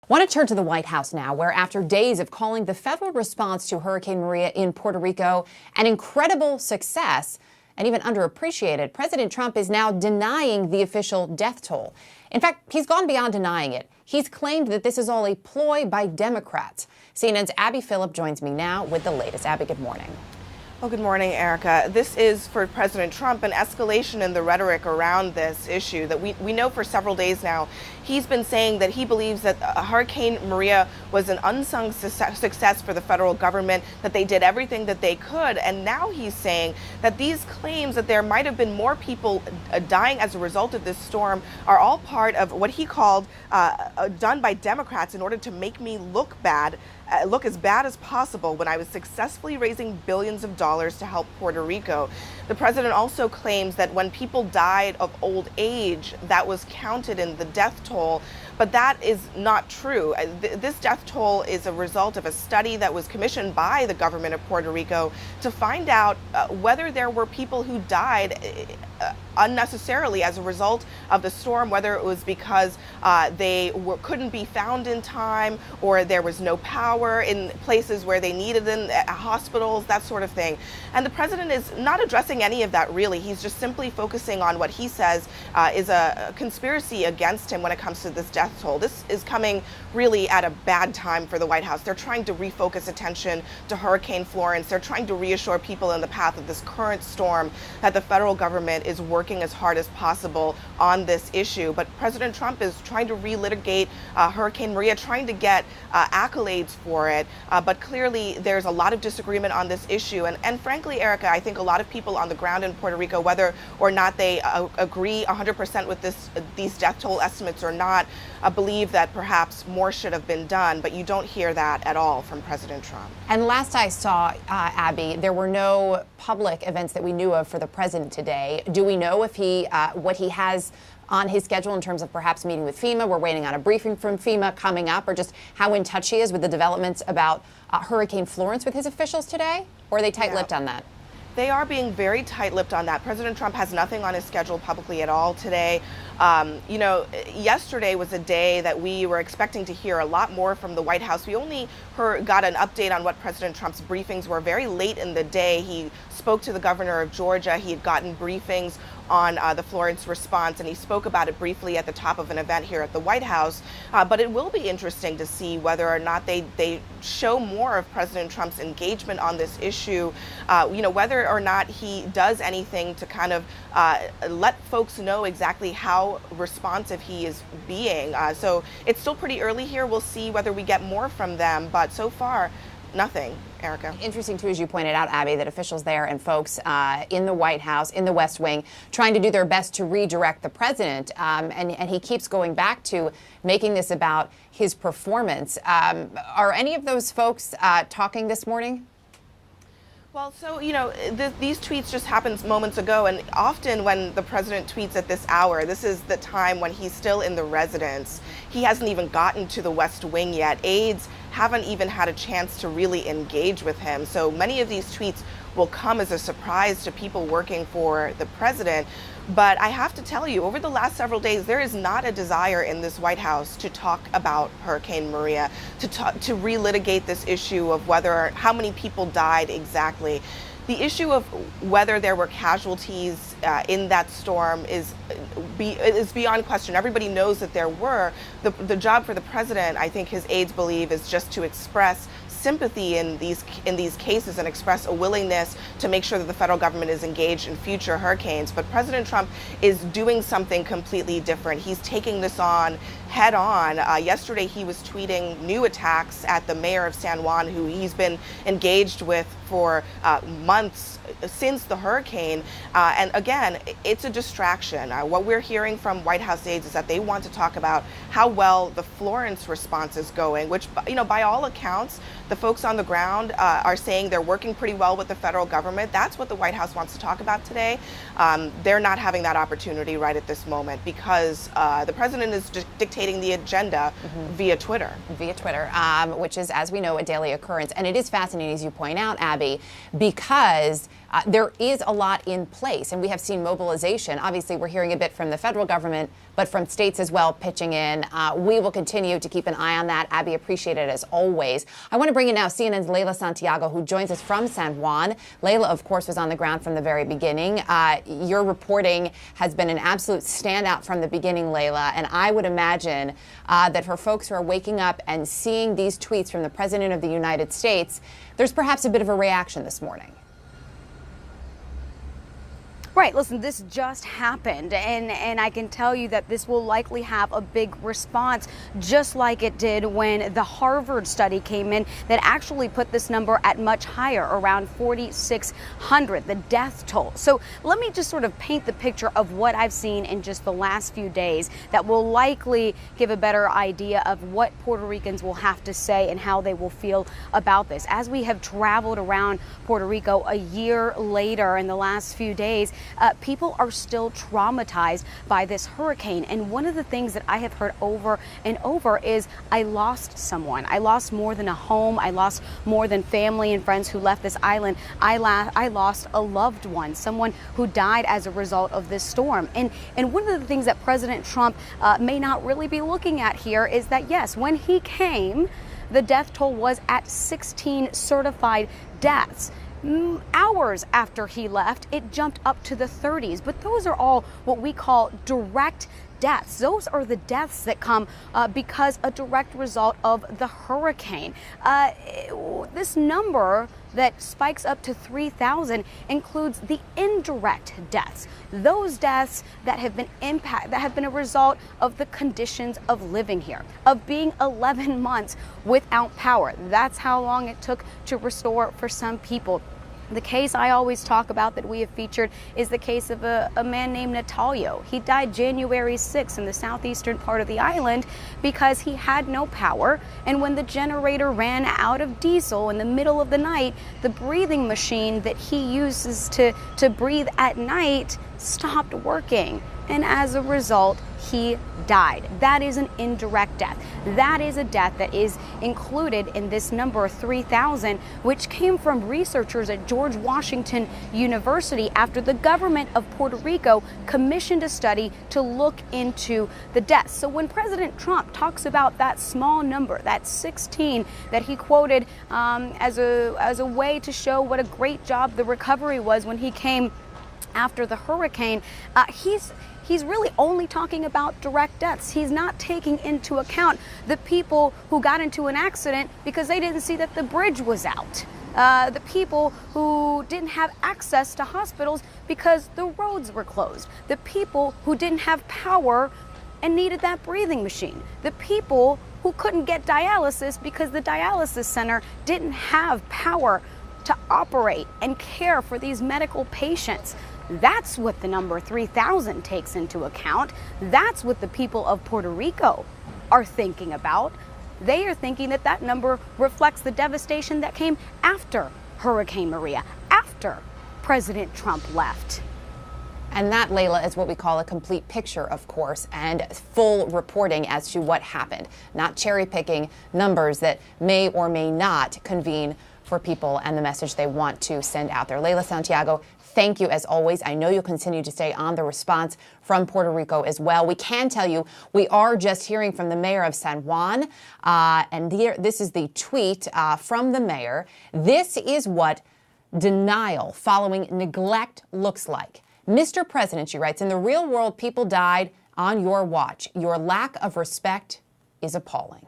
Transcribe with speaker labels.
Speaker 1: Want to turn to the White House now, where after days of calling the federal response to Hurricane Maria in Puerto Rico an incredible success and even underappreciated, President Trump is now denying the official death toll. In fact, he's gone beyond denying it. He's claimed that this is all a ploy by Democrats. CNN's Abby Phillip joins me now with the latest. Abby, good morning.
Speaker 2: Well, good morning, Erica. This is, for President Trump, an escalation in the rhetoric around this issue that we know for several days now. He's been saying that he believes that Hurricane Maria was an unsung success for the federal government, that they did everything that they could. And now he's saying that these claims that there might have been more people dying as a result of this storm are all part of what he called done by Democrats in order to make me look bad. Look as bad as possible when I was successfully raising billions of dollars to help Puerto Rico. The president also claims that when people died of old age, that was counted in the death toll. But that is not true. This death toll is a result of a study that was commissioned by the government of Puerto Rico to find out whether there were people who died unnecessarily as a result of the storm, whether it was because they couldn't be found in time, or there was no power in places where they needed them, hospitals, that sort of thing. And the president is not addressing any of that, really. He's just simply focusing on what he says is a conspiracy against him when it comes to this death toll. This is coming really at a bad time for the White House. They're trying to refocus attention to Hurricane Florence. They're trying to reassure people in the path of this current storm that the federal government is working as hard as possible on this issue. But President Trump is trying to relitigate Hurricane Maria, trying to get accolades for it. But clearly there's a lot of disagreement on this issue. And frankly, Erica, I think a lot of people on the ground in Puerto Rico, whether or not they agree 100% with these death toll estimates or not, believe that perhaps more should have been done. But you don't hear that at all from President Trump.
Speaker 1: And last I saw, Abby, there were no public events that we knew of for the president today. Do we know if what he has on his schedule in terms of perhaps meeting with FEMA? We're waiting on a briefing from FEMA coming up, or just how in touch he is with the developments about Hurricane Florence with his officials today? Or are they tight-lipped on that?
Speaker 2: They are being very tight-lipped on that. President Trump has nothing on his schedule publicly at all today. Yesterday was a day that we were expecting to hear a lot more from the White House. We only got an update on what President Trump's briefings were very late in the day. He spoke to the governor of Georgia. He had gotten briefings on the Florence response, and he spoke about it briefly at the top of an event here at the White House. But it will be interesting to see whether or not they show more of President Trump's engagement on this issue, whether or not he does anything to kind of let folks know exactly how responsive he is being. So it's still pretty early here. We'll see whether we get more from them, but so far, nothing. Erica.
Speaker 1: Interesting, too, as you pointed out, Abby, that officials there and folks in the White House, in the West Wing, trying to do their best to redirect the president. And he keeps going back to making this about his performance. Are any of those folks talking this morning?
Speaker 2: Well, so, these tweets just happened moments ago, and often when the president tweets at this hour, this is the time when he's still in the residence. He hasn't even gotten to the West Wing yet. Aides haven't even had a chance to really engage with him. So many of these tweets will come as a surprise to people working for the president. But I have to tell you, over the last several days, there is not a desire in this White House to talk about Hurricane Maria, to relitigate this issue of how many people died exactly. The issue of whether there were casualties in that storm is beyond question. Everybody knows that there were. The job for the president, I think his aides believe, is just to express sympathy in these cases and express a willingness to make sure that the federal government is engaged in future hurricanes. But President Trump is doing something completely different. He's taking this on head on. Yesterday, he was tweeting new attacks at the mayor of San Juan, who he's been engaged with for months since the hurricane. And again, it's a distraction. What we're hearing from White House aides is that they want to talk about how well the Florence response is going, which, by all accounts, The folks on the ground are saying they're working pretty well with the federal government. That's what the White House wants to talk about today. They're not having that opportunity right at this moment because the president is dictating the agenda via Twitter.
Speaker 1: Via Twitter, which is, as we know, a daily occurrence. And it is fascinating, as you point out, Abby, because there is a lot in place, and we have seen mobilization. Obviously, we're hearing a bit from the federal government, but from states as well pitching in. We will continue to keep an eye on that. Abby, appreciate it as always. I want to bring in now CNN's Leila Santiago, who joins us from San Juan. Leila, of course, was on the ground from the very beginning. Your reporting has been an absolute standout from the beginning, Leila, and I would imagine that for folks who are waking up and seeing these tweets from the President of the United States, there's perhaps a bit of a reaction this morning.
Speaker 3: Right. Listen, this just happened, and I can tell you that this will likely have a big response, just like it did when the Harvard study came in that actually put this number at much higher, around 4,600, the death toll. So let me just sort of paint the picture of what I've seen in just the last few days that will likely give a better idea of what Puerto Ricans will have to say and how they will feel about this. As we have traveled around Puerto Rico a year later in the last few days, people are still traumatized by this hurricane. And one of the things that I have heard over and over is, I lost someone. I lost more than a home. I lost more than family and friends who left this island. I lost a loved one, someone who died as a result of this storm. And one of the things that President Trump may not really be looking at here is that, yes, when he came, the death toll was at 16 certified deaths. Hours after he left, it jumped up to the 30s. But those are all what we call direct deaths. Those are the deaths that come because a direct result of the hurricane. This number that spikes up to 3,000 includes the indirect deaths. Those deaths that have been a result of the conditions of living here, of being 11 months without power. That's how long it took to restore for some people. The case I always talk about that we have featured is the case of a man named Natalio. He died January 6th in the southeastern part of the island because he had no power. And when the generator ran out of diesel in the middle of the night, the breathing machine that he uses to breathe at night stopped working. And as a result, he died. That is an indirect death. That is a death that is included in this number 3,000, which came from researchers at George Washington University after the government of Puerto Rico commissioned a study to look into the deaths. So when President Trump talks about that small number, that 16 that he quoted as a way to show what a great job the recovery was when he came after the hurricane, he's really only talking about direct deaths. He's not taking into account the people who got into an accident because they didn't see that the bridge was out. The people who didn't have access to hospitals because the roads were closed. The people who didn't have power and needed that breathing machine. The people who couldn't get dialysis because the dialysis center didn't have power to operate and care for these medical patients. That's what the number 3,000 takes into account. That's what the people of Puerto Rico are thinking about. They are thinking that that number reflects the devastation that came after Hurricane Maria, after President Trump left.
Speaker 1: And that, Leila, is what we call a complete picture, of course, and full reporting as to what happened, not cherry-picking numbers that may or may not convene for people and the message they want to send out there. Leila Santiago, thank you as always. I know you'll continue to stay on the response from Puerto Rico as well. We can tell you we are just hearing from the mayor of San Juan, and this is the tweet from the mayor. This is what denial following neglect looks like. Mr. President, she writes, in the real world, people died on your watch. Your lack of respect is appalling.